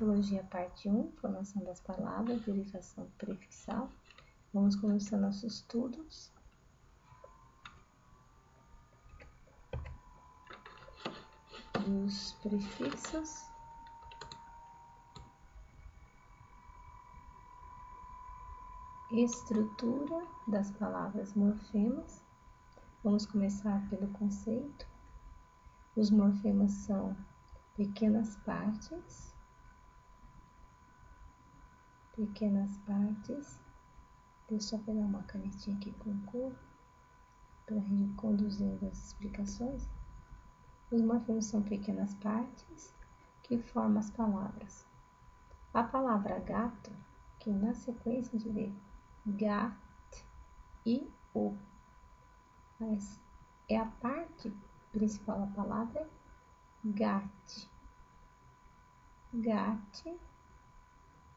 Morfologia, parte 1, formação das palavras, derivação prefixal. Vamos começar nossos estudos. Dos prefixos. Estrutura das palavras morfemas. Vamos começar pelo conceito. Os morfemas são pequenas partes. Deixa eu só pegar uma canetinha aqui com cor para a gente conduzindo as explicações. Os morfemas são pequenas partes que formam as palavras. A palavra gato, que na sequência de ler gat e o, mas é a parte principal da palavra gat. Gat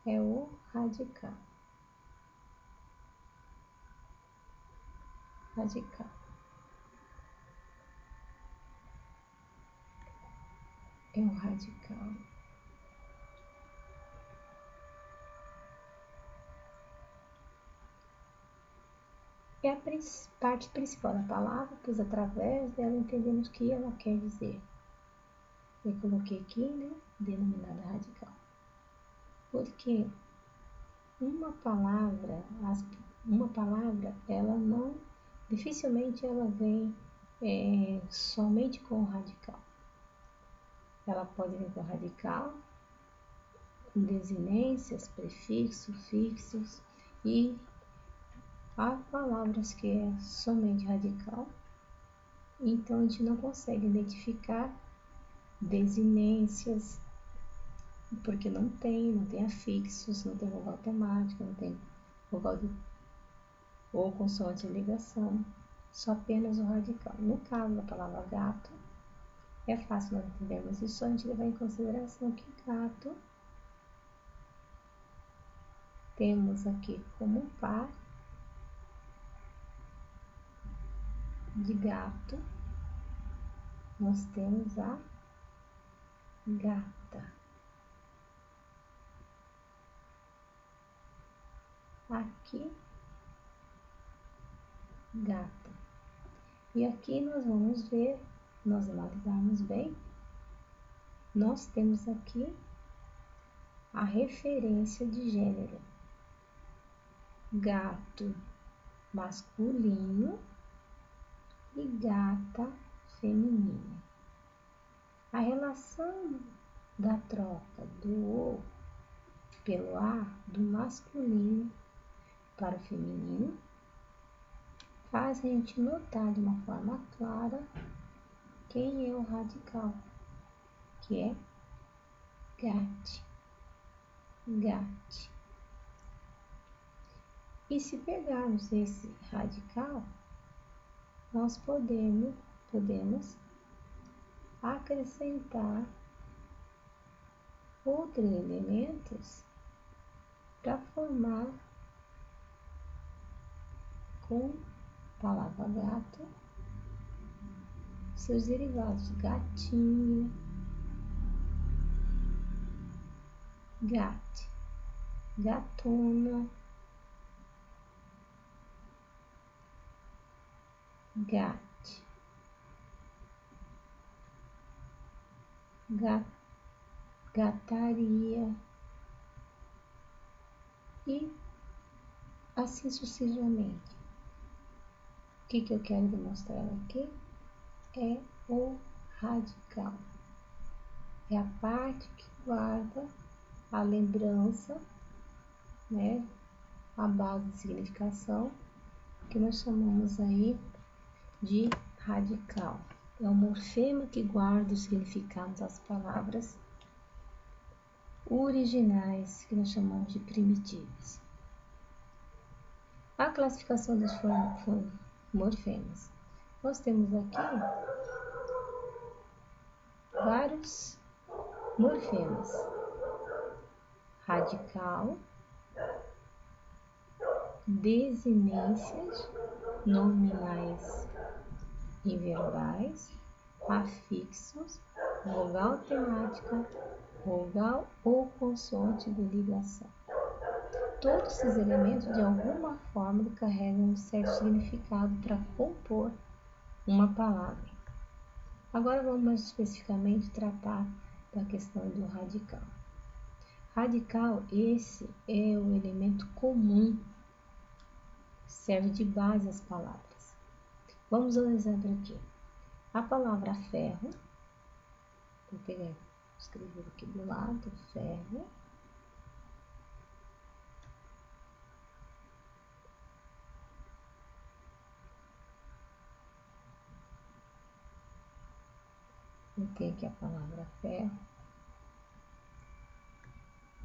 é o radical. É o radical. É a parte principal da palavra, pois através dela entendemos o que ela quer dizer. Eu coloquei aqui, né, denominada radical. Porque uma palavra, ela não, dificilmente ela vem somente com o radical. Ela pode vir com radical, com desinências, prefixos, fixos, e há palavras que é somente radical, então a gente não consegue identificar desinências, porque não tem afixos, não tem vogal temática, não tem vogal ou consoante de ligação, só apenas o radical. No caso da palavra gato, é fácil nós entendermos isso, a gente levar em consideração que gato temos aqui como par de gato, nós temos a gata. Aqui, gata. E aqui nós vamos ver, nós analisarmos bem, nós temos aqui a referência de gênero. Gato masculino e gata feminina. A relação da troca do O pelo A, do masculino para o feminino, faz a gente notar de uma forma clara quem é o radical, que é gat. E se pegarmos esse radical, nós podemos acrescentar outros elementos para formar com a palavra gato seus derivados: gatinho, gate, gatona, gate, gataria e assim sucessivamente. O que eu quero demonstrar aqui é o radical. É a parte que guarda a lembrança, né, a base de significação, que nós chamamos aí de radical. É o morfema que guarda os significados das palavras originais, que nós chamamos de primitivas. A classificação dos morfemas. Nós temos aqui vários morfemas: radical, desinências, nominais e verbais, afixos, vogal temática, vogal ou consoante de ligação. Todos esses elementos, de alguma forma, carregam um certo significado para compor uma palavra. Agora vamos mais especificamente tratar da questão do radical. Radical, esse é o elemento comum, serve de base às palavras. Vamos ao exemplo aqui. A palavra ferro, vou pegar, escrever aqui do lado, ferro. Eu tenho aqui a palavra ferro,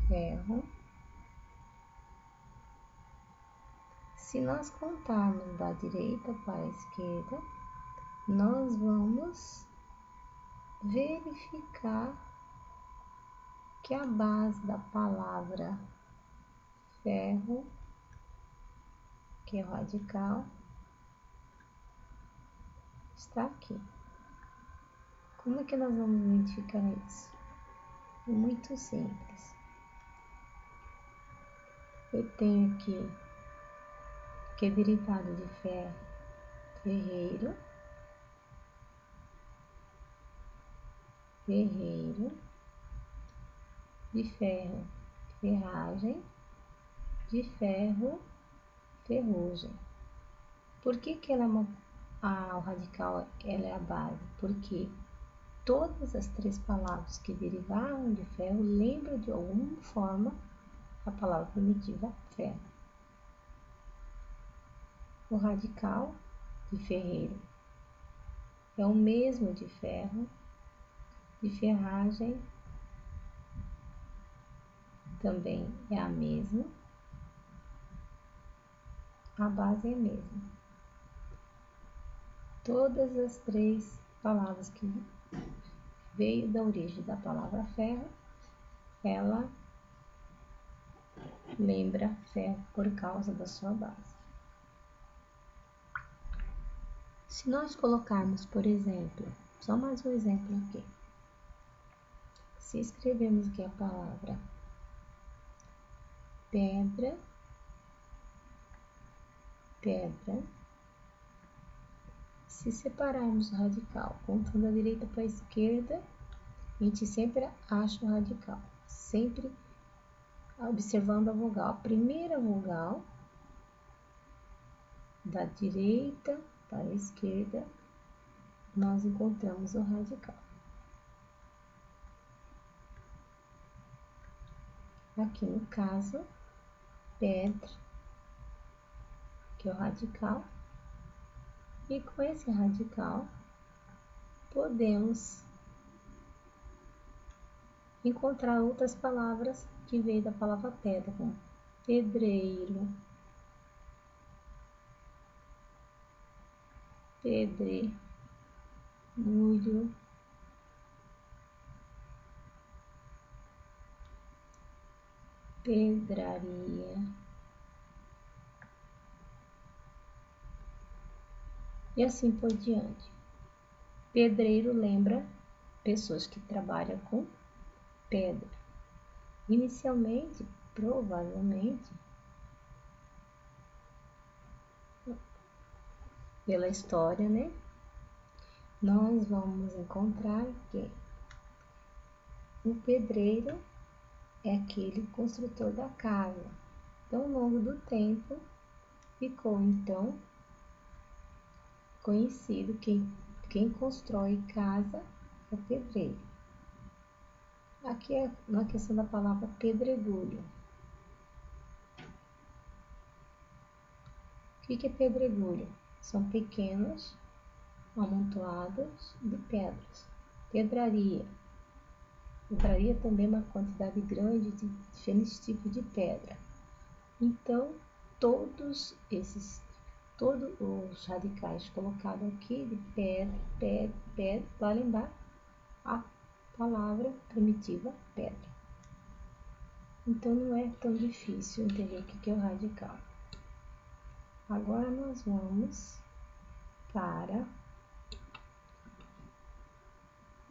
ferro. Se nós contarmos da direita para a esquerda, nós vamos verificar que a base da palavra ferro, que é o radical, está aqui. Como é que nós vamos identificar isso? É muito simples. Eu tenho aqui que é derivado de ferro, ferreiro, ferreiro, de ferro, ferragem, de ferro, ferrugem. Por que que ela é o radical ela é a base? Porque todas as três palavras que derivaram de ferro lembram de alguma forma a palavra primitiva ferro. O radical de ferreiro é o mesmo de ferro, de ferragem também é a mesma, a base é a mesma. Todas as três palavras que veio da origem da palavra ferro, ela lembra ferro por causa da sua base. Se nós colocarmos, por exemplo, só mais um exemplo aqui. Se escrevemos aqui a palavra pedra, pedra, se separarmos o radical, contando da direita para a esquerda, a gente sempre acha o radical, sempre observando a vogal. A primeira vogal, da direita para a esquerda, nós encontramos o radical. Aqui no caso, pedra, que é o radical, e com esse radical podemos encontrar outras palavras que veio da palavra pedra, como pedreiro, pedregulho, pedraria. E assim por diante. Pedreiro lembra pessoas que trabalham com pedra. Inicialmente, provavelmente, pela história, né? Nós vamos encontrar que o pedreiro é aquele construtor da casa. Então, ao longo do tempo, ficou então conhecido que quem constrói casa é pedreiro. Aqui é na questão da palavra pedregulho. O que é pedregulho? São pequenos amontoados de pedras. Pedraria. Pedraria também é uma quantidade grande de diferentes tipos de pedra. Então, todos os radicais colocados aqui de pedra, vai lembrar a palavra primitiva pedra. Então, não é tão difícil entender o que é o radical. Agora, nós vamos para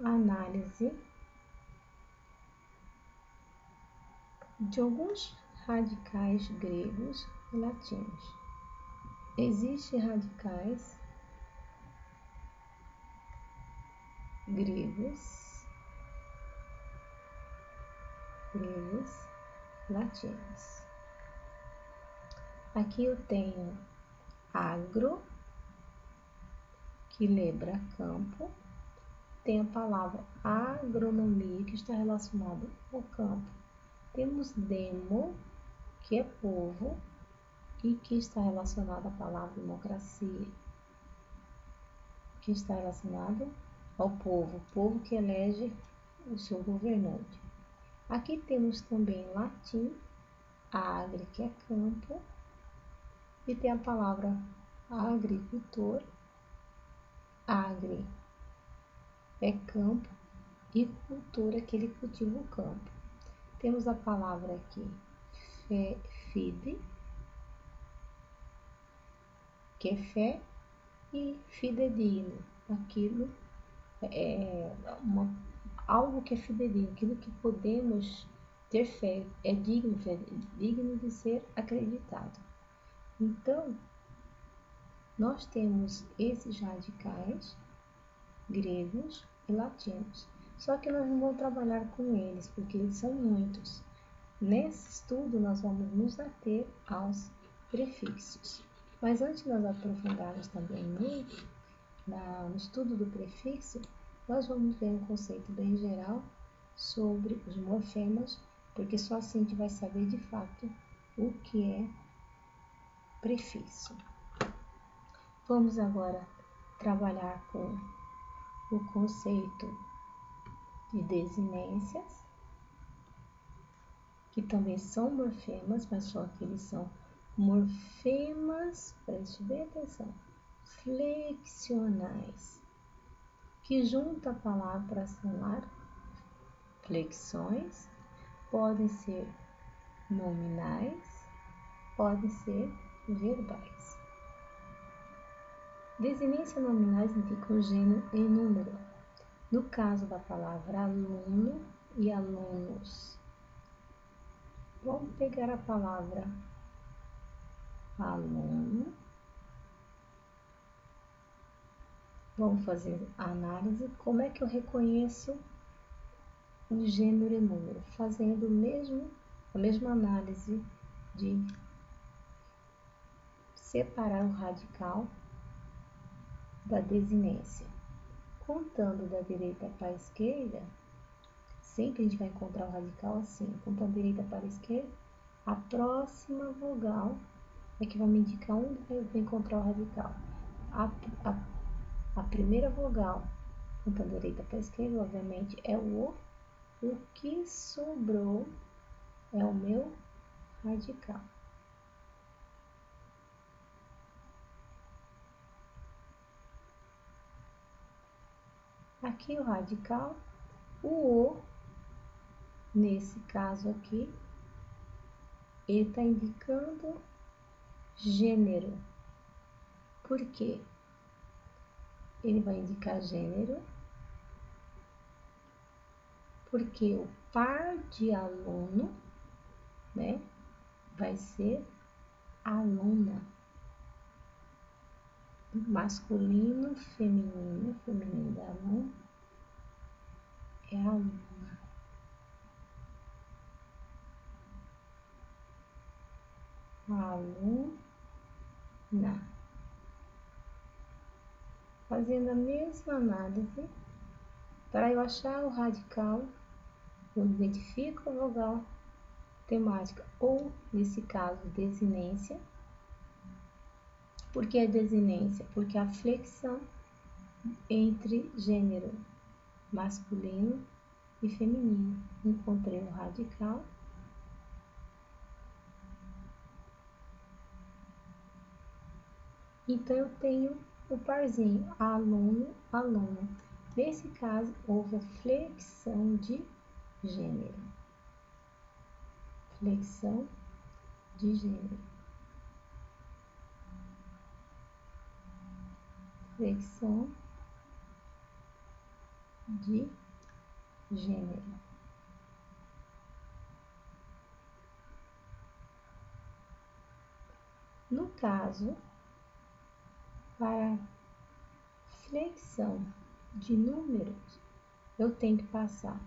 a análise de alguns radicais gregos e latinos. Existem radicais gregos, latinos. Aqui eu tenho agro, que lembra campo. Tem a palavra agronomia, que está relacionada ao campo. Temos demo, que é povo, e que está relacionado à palavra democracia, que está relacionado ao povo, o povo que elege o seu governante. Aqui temos também latim, agri, que é campo, e tem a palavra agricultor, agri é campo, e cultura, aquele que cultiva o campo. Temos a palavra aqui, fide, que é fé, e fidedigno, aquilo algo que é fidedigno, aquilo que podemos ter fé, é digno de ser acreditado. Então, nós temos esses radicais gregos e latinos. Só que nós não vamos trabalhar com eles, porque eles são muitos. Nesse estudo, nós vamos nos ater aos prefixos. Mas antes de nós aprofundarmos também muito no estudo do prefixo, nós vamos ver um conceito bem geral sobre os morfemas, porque só assim a gente vai saber de fato o que é prefixo. Vamos agora trabalhar com o conceito de desinências, que também são morfemas, mas só que eles são morfemas, preste bem atenção, flexionais, que junta a palavra para assinar flexões, podem ser nominais, podem ser verbais. Desinências nominais indicam gênero e número. No caso da palavra aluno e alunos, vamos pegar a palavra aluno, vamos fazer a análise. Como é que eu reconheço o gênero e número? Fazendo a mesma análise de separar o radical da desinência. Contando da direita para a esquerda, sempre a gente vai encontrar o radical assim, contando da direita para a esquerda, a próxima vogal é que vai me indicar onde eu vou encontrar o radical. A primeira vogal, contando da direita para a esquerda, obviamente, é o que sobrou é o meu radical. Aqui o radical, o nesse caso aqui, ele está indicando gênero. Por quê? Ele vai indicar gênero, porque o par de aluno, né, vai ser aluna. Masculino, feminino da aluna é aluna. Aluna. Fazendo a mesma análise, para eu achar o radical, eu identifico a vogal temática, ou, nesse caso, desinência. Por que a desinência? Porque a flexão entre gênero masculino e feminino. Encontrei o radical. Então, eu tenho o parzinho aluno, aluna. Nesse caso, houve a flexão de gênero. Flexão de gênero. Flexão de gênero. No caso, para flexão de números, eu tenho que passar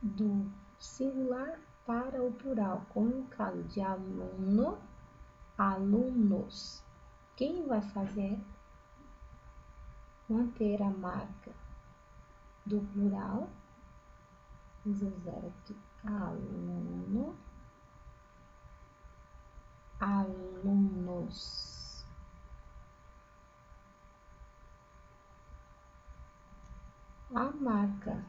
do singular para o plural, como no caso de aluno, alunos. Quem vai fazer manter a marca do plural? Vamos usar aqui aluno, alunos. A marca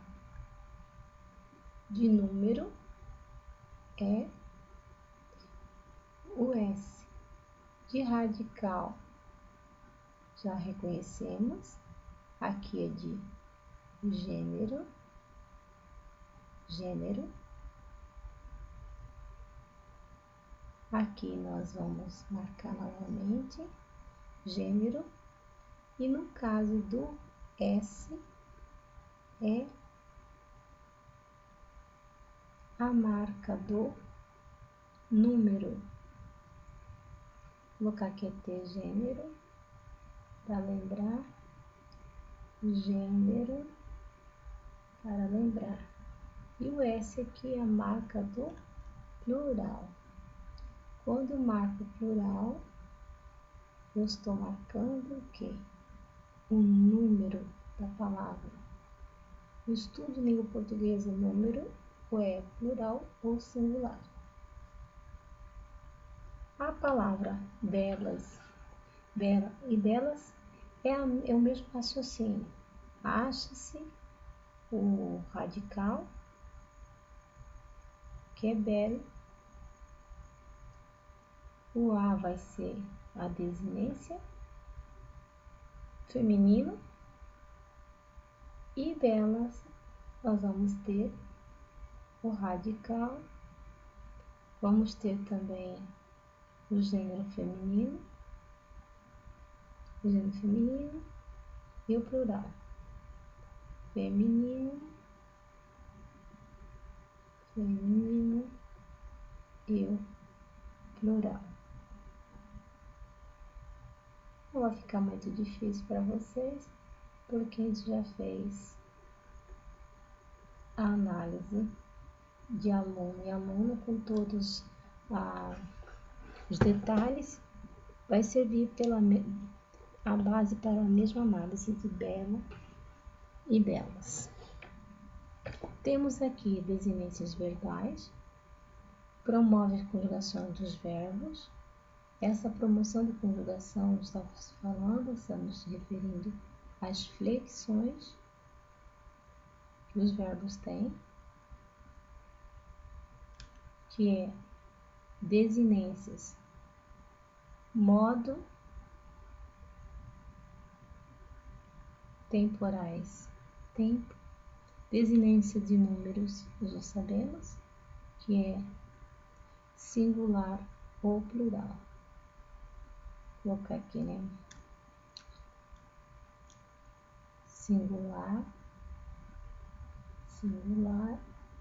de número é o S. De radical, já reconhecemos. Aqui é de gênero, gênero. Aqui nós vamos marcar novamente gênero. E no caso do S, é a marca do número. Vou colocar aqui T gênero, para lembrar, gênero, para lembrar. E o S aqui é a marca do plural. Quando eu marco plural, eu estou marcando o quê? O número da palavra. O estudo em língua portuguesa, número, ou é plural ou singular. A palavra belas, bela e belas é o mesmo raciocínio. Acha-se o radical, que é belo. O A vai ser a desinência feminino. E belas, nós vamos ter o radical. Vamos ter também o gênero feminino e o plural. Feminino e o plural. Não vai ficar muito difícil para vocês, porque a gente já fez a análise de aluno e aluna com todos os detalhes. Vai servir a base para a mesma análise de bela e belas. Temos aqui desinências verbais, promove a conjugação dos verbos. Essa promoção de conjugação estamos falando, estamos se referindo às flexões que os verbos têm, que é desinências, modo, temporais, tempo, desinência de números, nós já sabemos, que é singular ou plural. Vou colocar aqui, né? Singular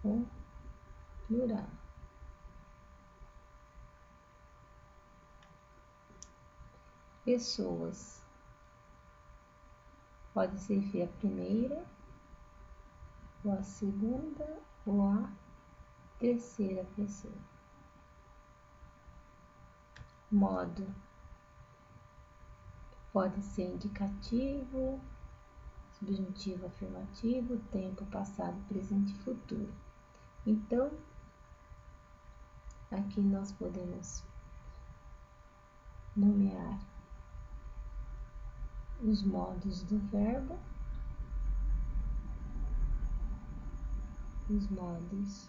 ou plural. Pessoas. Pode ser a primeira, ou a segunda, ou a terceira pessoa. Modo. Pode ser indicativo, subjuntivo, afirmativo, tempo, passado, presente e futuro. Então, aqui nós podemos nomear os modos do verbo, os modos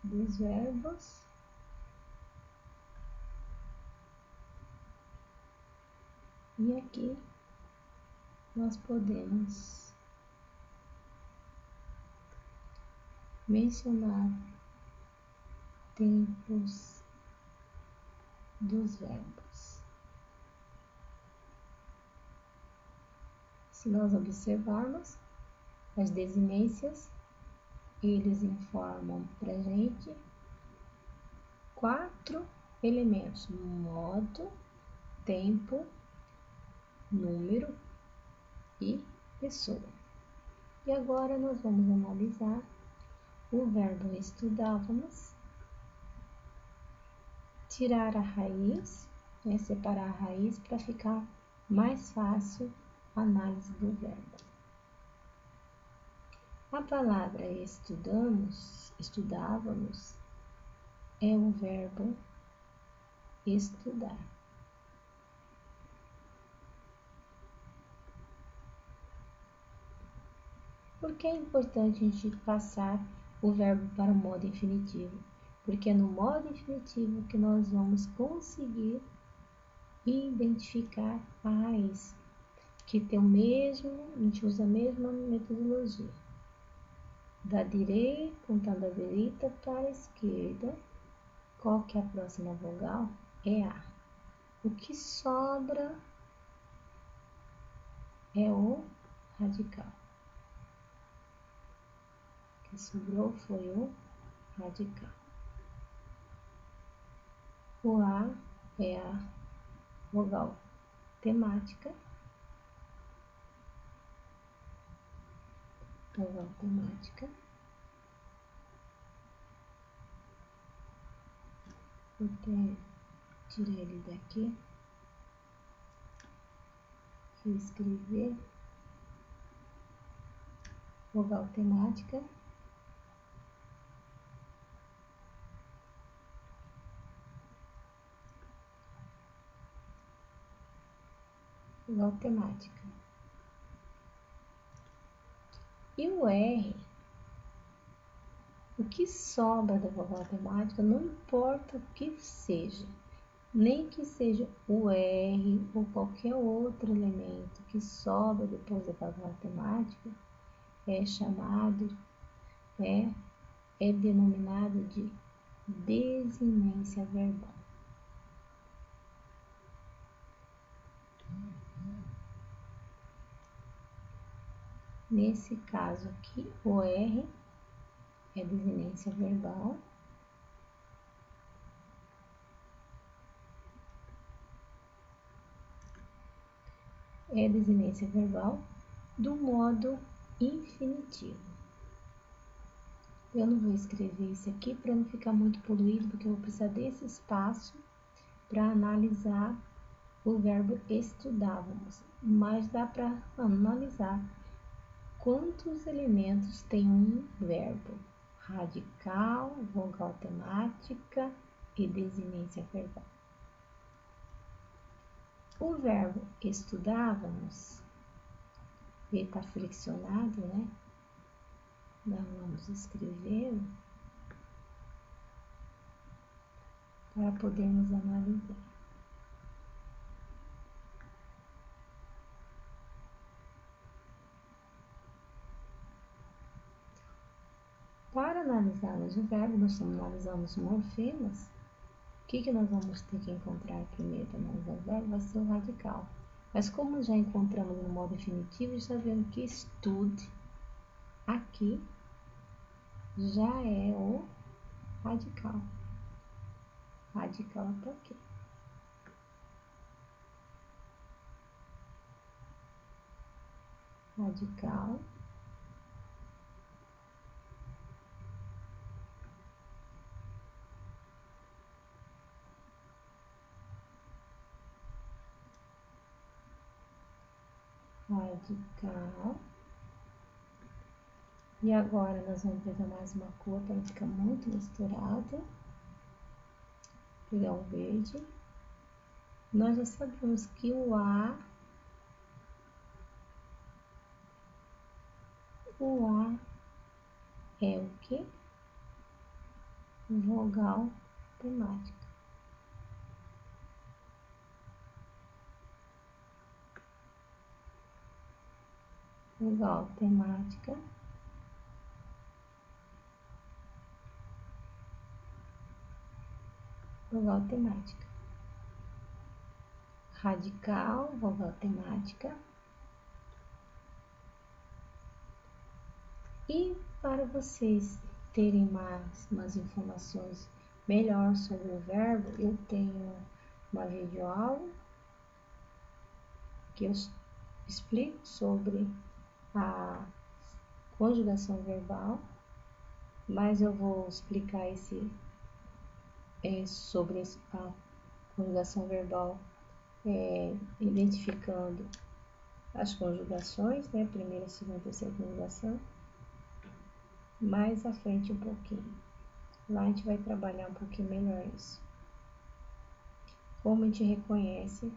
dos verbos, e aqui nós podemos mencionar tempos dos verbos. Se nós observarmos as desinências, eles informam para a gente 4 elementos modo, tempo, número e pessoa. E agora nós vamos analisar o verbo estudávamos, tirar a raiz, separar a raiz para ficar mais fácil a análise do verbo. A palavra estudávamos, é o verbo estudar. Por que é importante a gente passar o verbo para o modo infinitivo? Porque é no modo infinitivo que nós vamos conseguir identificar a raiz, que tem a gente usa a mesma metodologia. Da direita, contando da direita para a esquerda, qual que é a próxima vogal? É A. O que sobra é o radical. O que sobrou foi o radical. O A é a vogal temática. Vogal temática. Vou tirar ele daqui. E escrever vogal temática. Vogal temática. E o R, o que sobra da vogal temática, não importa o que seja, nem que seja o R ou qualquer outro elemento que sobra depois da vogal temática, é chamado, é denominado de desinência verbal. Nesse caso aqui, o R é desinência verbal. É desinência verbal do modo infinitivo. Eu não vou escrever isso aqui para não ficar muito poluído, porque eu vou precisar desse espaço para analisar o verbo estudávamos. Mas dá para analisar quantos elementos tem um verbo: radical, vogal temática e desinência verbal. O verbo estudávamos, ele está flexionado, né? Nós vamos escrever para podermos analisar. Para analisarmos o verbo, nós analisamos morfemas. O que nós vamos ter que encontrar primeiro para analisar o verbo? Vai ser o radical. Mas como já encontramos no modo infinitivo, já sabemos que estude aqui já é o radical. Radical está aqui. Radical. Radical. E agora nós vamos pegar mais uma cor para não ficar muito misturado. Pegar o verde. Nós já sabemos que o A é o que? Vogal temática. Vogal temática. Vogal temática. Radical, vogal temática. E para vocês terem mais informações melhor sobre o verbo, eu tenho uma videoaula que eu explico sobre a conjugação verbal, mas eu vou explicar sobre a conjugação verbal, identificando as conjugações, né? Primeira, segunda, terceira conjugação, mais à frente um pouquinho. Lá a gente vai trabalhar um pouquinho melhor isso. Como a gente reconhece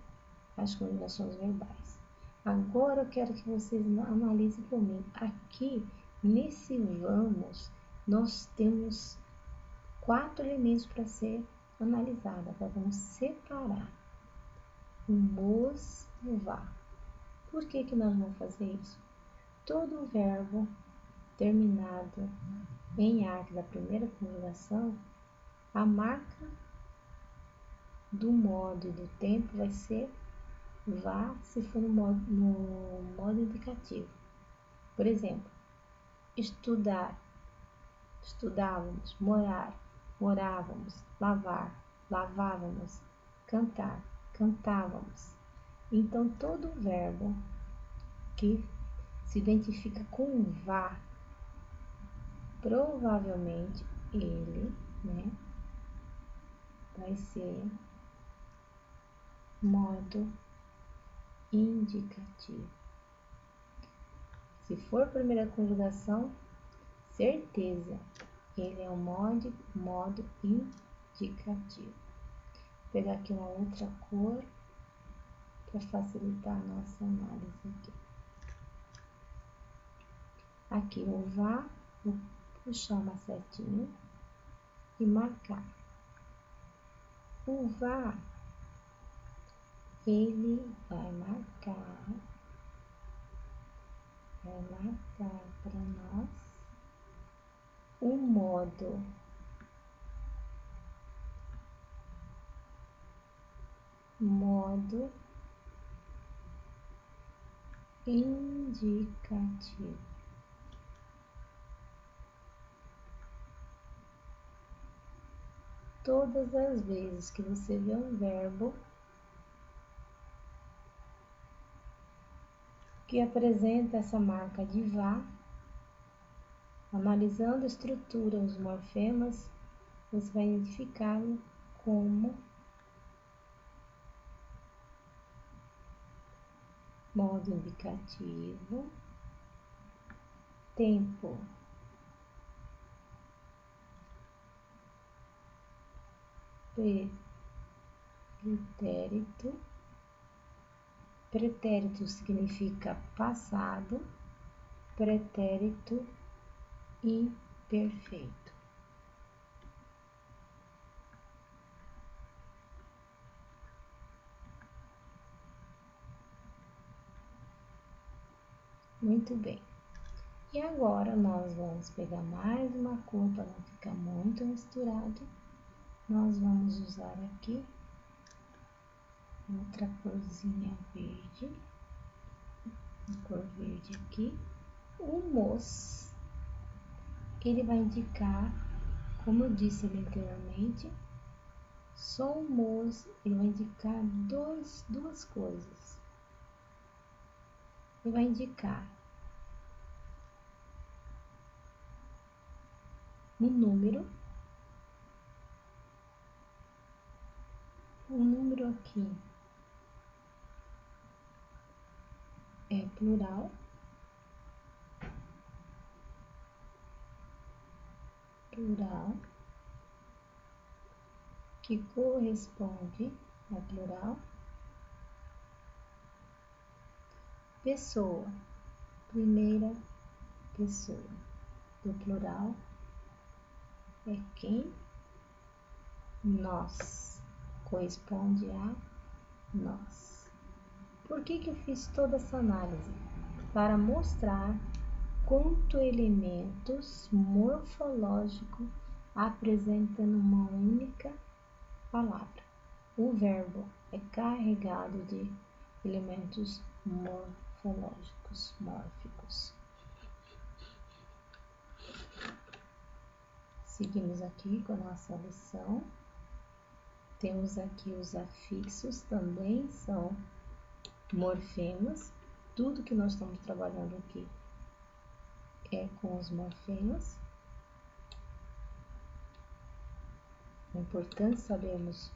as conjugações verbais. Agora eu quero que vocês analisem comigo. Aqui, nesse vamos, nós temos 4 elementos para ser analisado. Agora vamos separar o mos e o vá. Por que nós vamos fazer isso? Todo verbo terminado em ar da primeira conjugação, a marca do modo e do tempo vai ser vá se for no modo indicativo. Por exemplo, estudar, estudávamos, morar, morávamos, lavar, lavávamos, cantar, cantávamos. Então, todo verbo que se identifica com vá, provavelmente ele, né, vai ser modo indicativo. Se for primeira conjugação, certeza, ele é o modo indicativo. Vou pegar aqui uma outra cor para facilitar a nossa análise aqui. Aqui o vá, vou puxar uma setinha e marcar. O vá, ele vai marcar para nós o modo indicativo. Todas as vezes que você vê um verbo que apresenta essa marca de vá, analisando a estrutura, os morfemas, você vai identificá-lo como modo indicativo, tempo, pretérito. Pretérito significa passado, pretérito imperfeito. Muito bem. E agora nós vamos pegar mais uma cor para não ficar muito misturado. Nós vamos usar aqui outra corzinha verde, uma cor verde aqui. O mos, ele vai indicar, como eu disse anteriormente, só o mos, ele vai indicar duas coisas. Ele vai indicar um número, o número aqui é plural, que corresponde a plural. Pessoa, primeira pessoa do plural é quem? Nós, corresponde a nós. Por que eu fiz toda essa análise? Para mostrar quanto elementos morfológicos apresenta numa única palavra. O verbo é carregado de elementos morfológicos, mórficos. Seguimos aqui com a nossa lição. Temos aqui os afixos, também são morfemas. Tudo que nós estamos trabalhando aqui é com os morfemas. É importante sabermos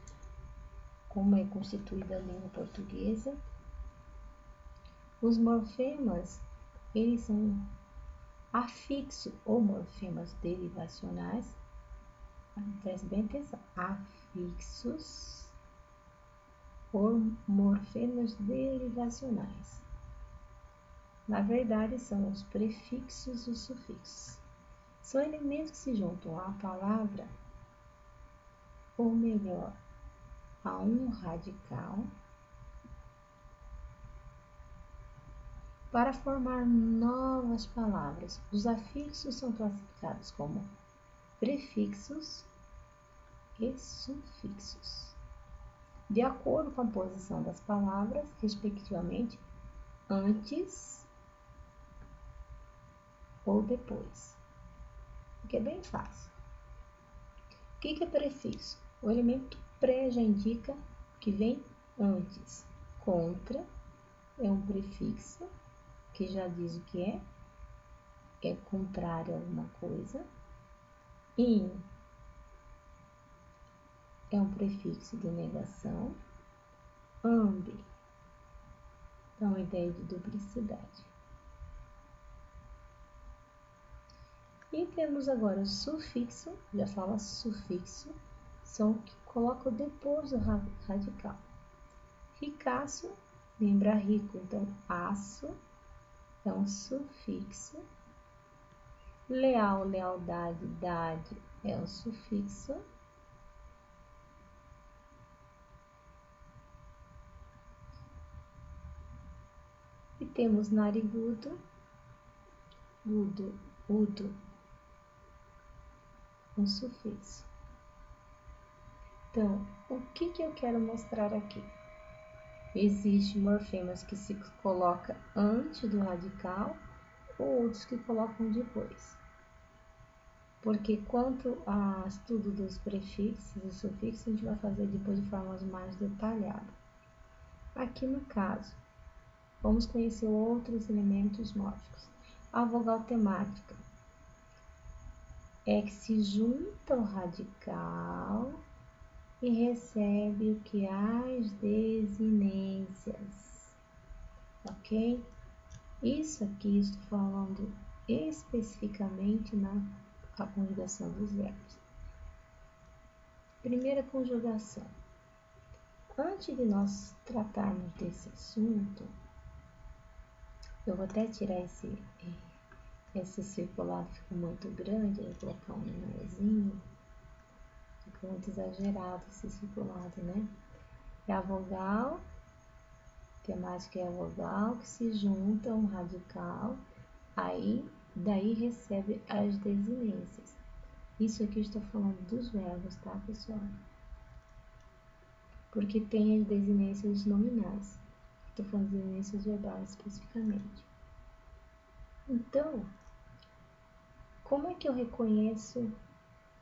como é constituída a língua portuguesa. Os morfemas, eles são afixos ou morfemas derivacionais. Preste bem atenção. Afixos ou morfemas derivacionais. Na verdade, são os prefixos e os sufixos. São elementos que se juntam à palavra, ou melhor, a um radical, para formar novas palavras. Os afixos são classificados como prefixos e sufixos, de acordo com a posição das palavras, respectivamente, antes ou depois. Porque é bem fácil. O que é prefixo? O elemento pré já indica que vem antes. Contra é um prefixo que já diz o que é contrário a alguma coisa. In é um prefixo de negação. Ambi dá uma ideia de duplicidade. E temos agora o sufixo, já fala sufixo, são que colocam depois do radical. Ricaço, lembra rico, então aço é um sufixo. Leal, lealdade, dade é um sufixo. E temos narigudo, gudo, udo, um sufixo. Então, o que eu quero mostrar aqui? Existem morfemas que se colocam antes do radical ou outros que colocam depois. Porque quanto ao estudo dos prefixos e sufixos, a gente vai fazer depois de forma mais detalhada. Aqui no caso, vamos conhecer outros elementos mórficos. A vogal temática é que se junta ao radical e recebe o que? As desinências, ok? Isso aqui estou falando especificamente na conjugação dos verbos. Primeira conjugação. Antes de nós tratarmos desse assunto, eu vou até tirar esse circulado, ficou muito grande, eu vou colocar um menorzinho. Ficou muito exagerado esse circulado, né? É a vogal, temática é a vogal que se junta a um radical, daí recebe as desinências. Isso aqui eu estou falando dos verbos, tá, pessoal? Porque tem as desinências nominais. Estou falando de desinências verbais especificamente. Então, como é que eu reconheço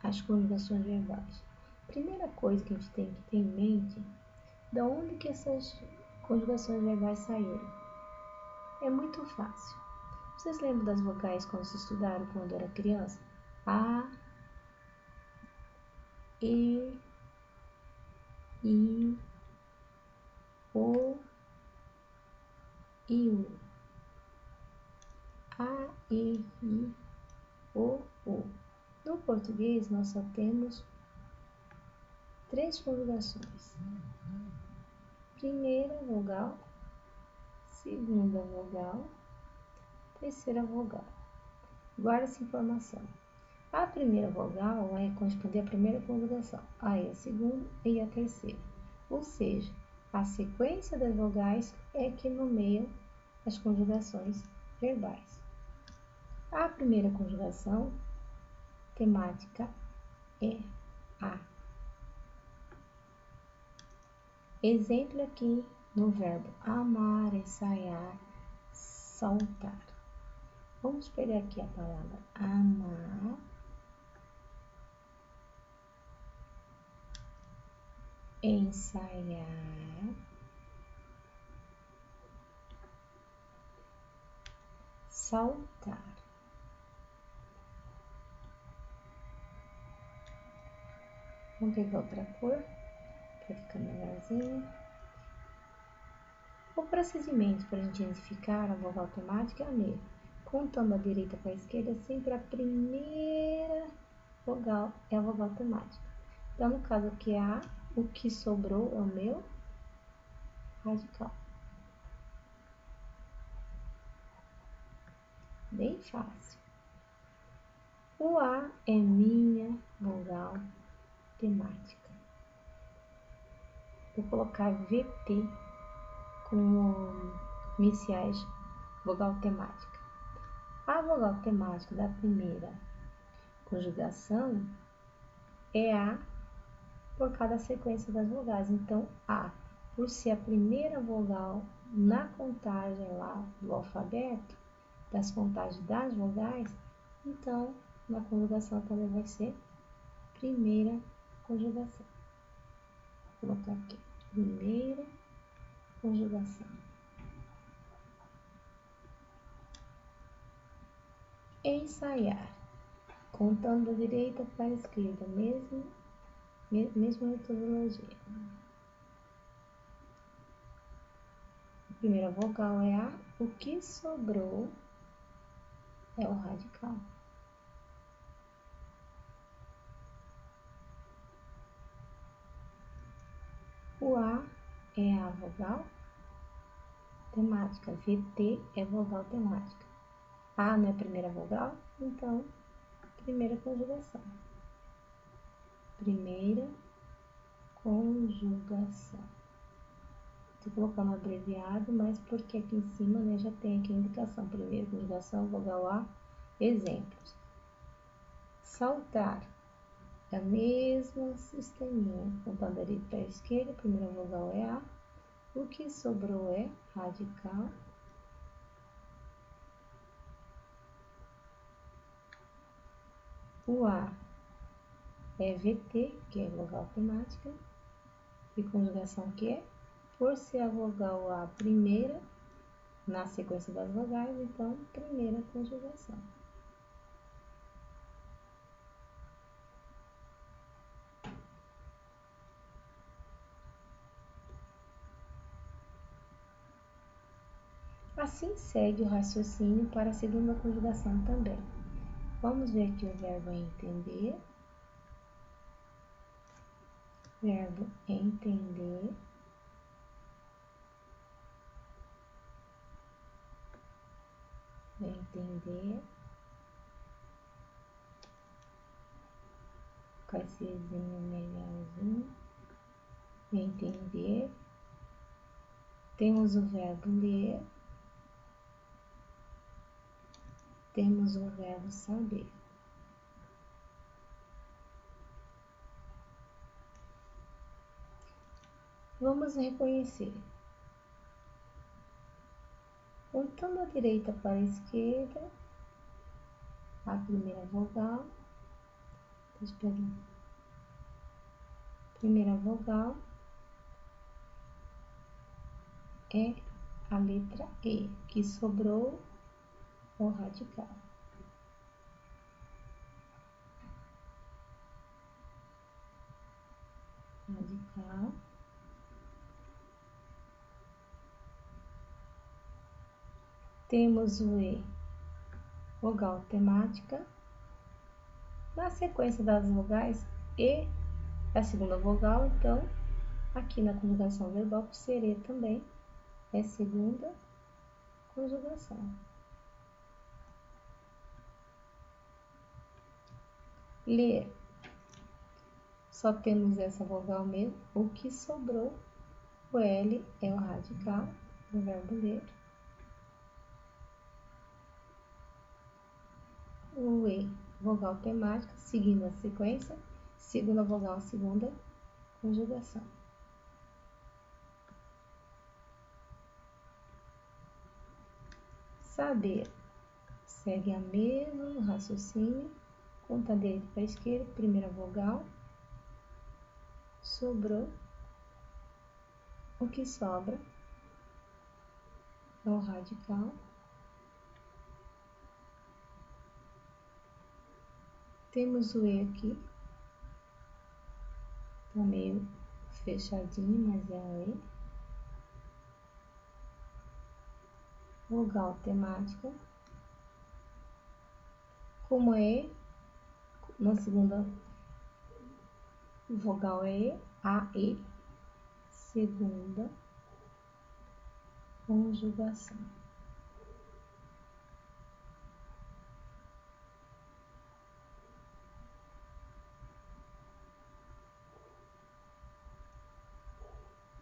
as conjugações verbais? Primeira coisa que a gente tem que ter em mente, de onde que essas conjugações verbais saíram? É muito fácil. Vocês lembram das vogais quando se estudaram quando era criança? A, E, I, O, I, U. A, E, I, O, U. No português, nós só temos 3 conjugações. Primeira vogal, segunda vogal, terceira vogal. Guarda essa informação. A primeira vogal vai corresponder à primeira conjugação, aí a segunda e a terceira. Ou seja, a sequência das vogais é que nomeia as conjugações verbais. A primeira conjugação temática é a. Exemplo aqui no verbo amar, ensaiar, saltar. Vamos pegar aqui a palavra amar ensaiar, saltar. Vamos pegar outra cor para ficar melhorzinho. O procedimento para a gente identificar a vogal temática é o mesmo. Contando da direita para a esquerda, sempre a primeira vogal é a vogal temática. Então, no caso aqui é A, o que sobrou é o meu radical. Bem fácil. O A é minha vogal temática. Vou colocar VT como iniciais vogal temática. A vogal temática da primeira conjugação é A por cada sequência das vogais. Então, A, por ser a primeira vogal na contagem lá do alfabeto, das contagens das vogais, então, na conjugação também vai ser primeira conjugação. Vou colocar aqui, primeira conjugação. Ensaiar. Contando da direita para a esquerda, mesma metodologia. A primeira vogal é A, o que sobrou é o radical. O A é a vogal temática, VT é vogal temática. A não é a primeira vogal, então, primeira conjugação. Primeira conjugação. Estou colocando abreviado, mas porque aqui em cima, né, já tem aqui a indicação. Primeira conjugação, vogal A, exemplos. Saltar. A mesma sisteminha. Contando da direita para a esquerda, a primeira vogal é A. O que sobrou é radical. O A é VT, que é vogal temática. E conjugação que é? Por ser a vogal A primeira, na sequência das vogais, então, primeira conjugação. Assim segue o raciocínio para a segunda conjugação também. Vamos ver aqui o verbo entender. Verbo entender. Entender. Com esse Ezinho melhorzinho. Entender. Temos o verbo ler. Temos o verbo saber. Vamos reconhecer. Contando da direita para a esquerda, a primeira vogal, primeira vogal é a letra E, que sobrou o radical. Radical. Temos o E, vogal temática. Na sequência das vogais, E é a segunda vogal, então, aqui na conjugação verbal, por ser E também, é segunda conjugação. Ler. Só temos essa vogal mesmo. O que sobrou, o L é o radical do verbo ler. O E, vogal temática, seguindo a sequência, segunda vogal, segunda conjugação. Saber. Segue a mesmo raciocínio, conta direita para a esquerda, primeira vogal, sobrou O que sobra é o radical. Temos o E aqui. Tá meio fechadinho, mas é o E. Vogal temática. Como é na segunda vogal é E, A, E. Segunda conjugação.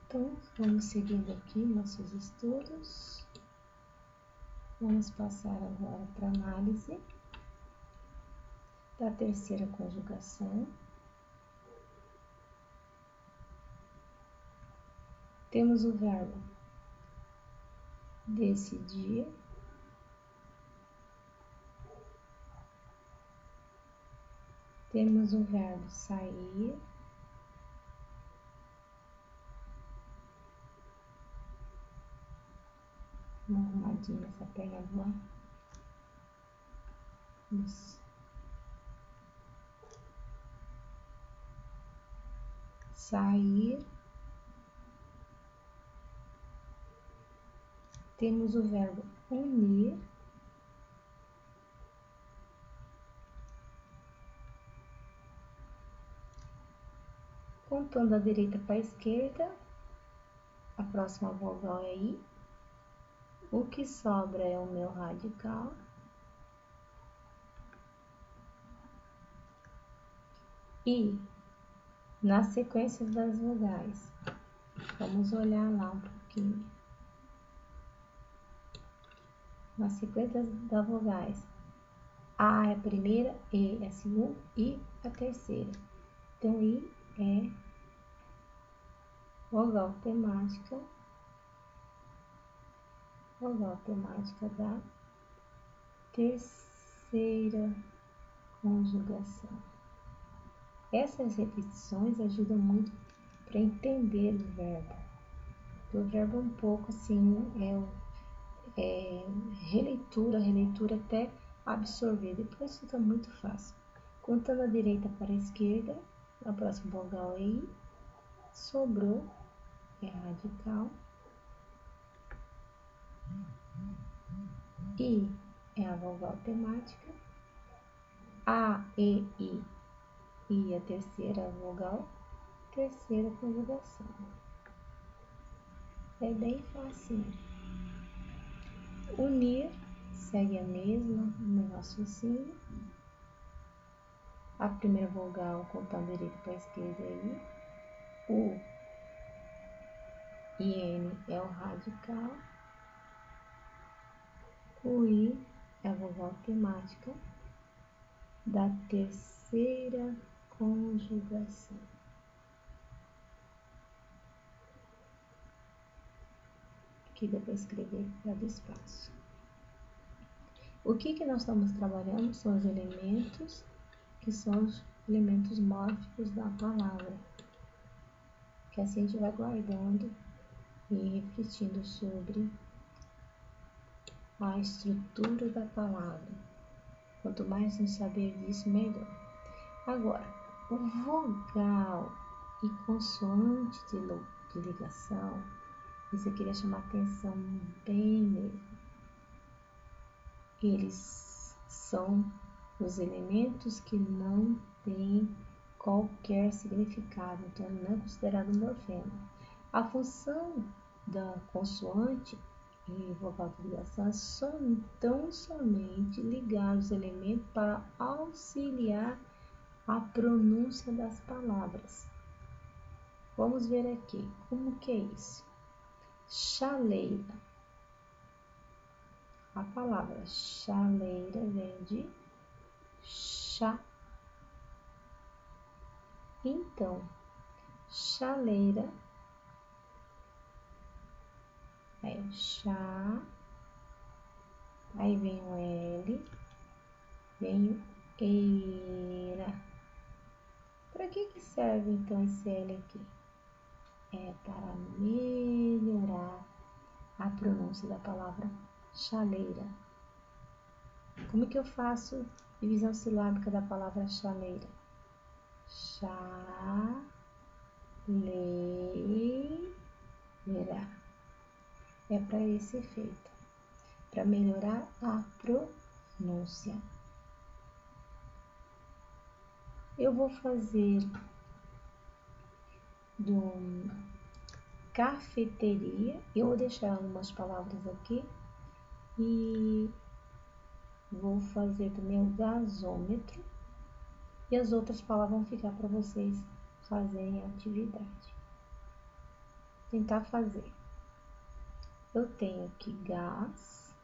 Então, vamos seguindo aqui nossos estudos. Vamos passar agora para análise da terceira conjugação. Temos o verbo decidir. Temos o verbo sair. Uma arrumadinha nessa perna do ar. Isso. Sair. Temos o verbo unir. Contando da direita para a esquerda, a próxima vogal é I. O que sobra é o meu radical. E na sequência das vogais, vamos olhar lá um pouquinho. Na sequência das vogais, A é a primeira, E é a segunda, I a terceira. Então, I é vogal temática da terceira conjugação. Essas repetições ajudam muito para entender o verbo. O verbo é um pouco assim, releitura até absorver. Depois fica muito fácil. Contando a direita para a esquerda, a próxima vogal é I, sobrou, é radical. I é a vogal temática. A, E, I a terceira vogal, terceira conjugação. É bem fácil. Unir segue a mesma, o meu raciocínio. A primeira vogal, contando direita para a esquerda, é I. U e N é o radical. O I é a vogal temática da terceira conjugação. Aqui dá para escrever cada espaço. O que nós estamos trabalhando são os elementos, que são os elementos mórficos da palavra. Que assim a gente vai guardando e refletindo sobre a estrutura da palavra. Quanto mais nos saber disso, melhor. Agora, o vogal e consoante de ligação, isso eu queria chamar atenção bem mesmo. Eles são os elementos que não têm qualquer significado, então não é considerado morfema. A função da consoante e vogal de ligação é tão somente ligar os elementos para auxiliar a pronúncia das palavras. Vamos ver aqui, como que é isso? Chaleira. A palavra chaleira vem de chá. Então, chaleira é chá, aí vem o L, vem o eira. Para que serve então esse L aqui? é para melhorar a pronúncia da palavra chaleira. Como que eu faço divisão silábica da palavra chaleira? Chaleira. É para esse efeito, para melhorar a pronúncia. Eu vou fazer do cafeteria, eu vou deixar algumas palavras aqui e vou fazer também o gasômetro e as outras palavras vão ficar para vocês fazerem a atividade. Tentar fazer. Eu tenho aqui gás,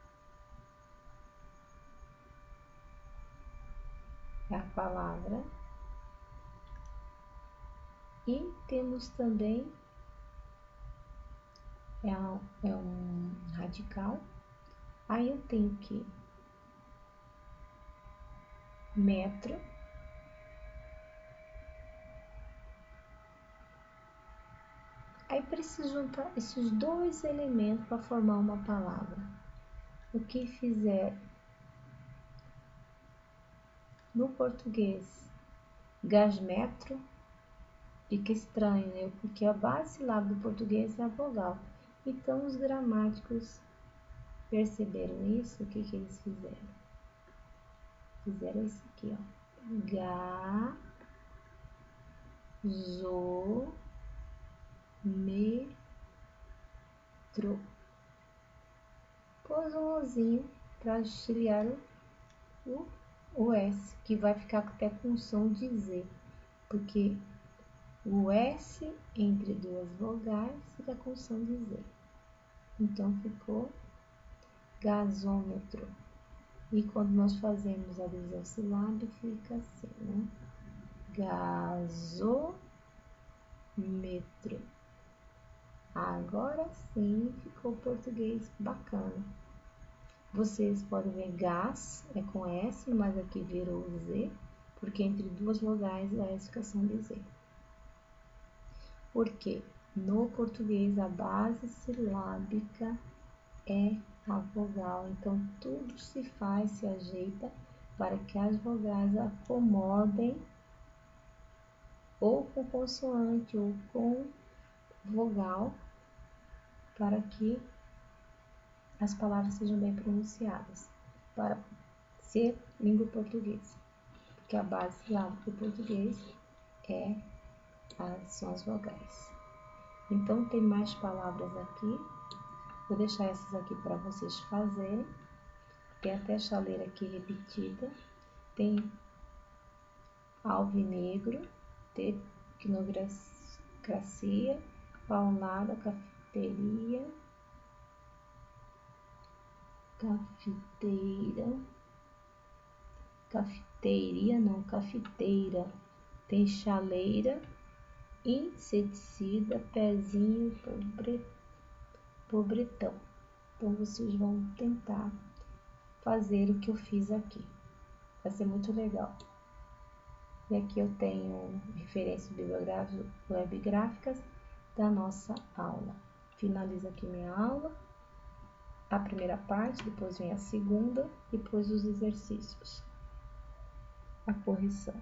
é a palavra, e temos também é um radical. Aí eu tenho que metro, aí preciso juntar esses dois elementos para formar uma palavra. O que fizer no português gasmetro fica estranho, né? Porque a base sílaba do português é a vogal. Então os gramáticos perceberam isso, o que eles fizeram? Fizeram isso aqui, ó. Gasômetro. Pôs um ozinho para auxiliar o S, que vai ficar até com som de Z, porque o S entre duas vogais fica com som de Z. Então ficou gasômetro. E quando nós fazemos a divisão silábica, fica assim, né? Gasômetro. Agora sim ficou português bacana. Vocês podem ver gás é com S, mas aqui virou Z, porque entre duas vogais a S fica som de Z. Porque no português a base silábica é a vogal, então tudo se faz, se ajeita para que as vogais acomodem ou com consoante ou com vogal, para que as palavras sejam bem pronunciadas, para ser língua portuguesa, porque a base silábica do português são as vogais. Então tem mais palavras aqui, vou deixar essas aqui para vocês fazerem. Tem até chaleira aqui repetida, tem alvinegro, tecnocracia, paulada, cafeteria, cafeteira, tem chaleira, inseticida, pezinho, pobretão. Então vocês vão tentar fazer o que eu fiz aqui, vai ser muito legal. E aqui eu tenho referências webgráficas da nossa aula. Finalizo aqui minha aula, a primeira parte, depois vem a segunda, depois os exercícios, a correção.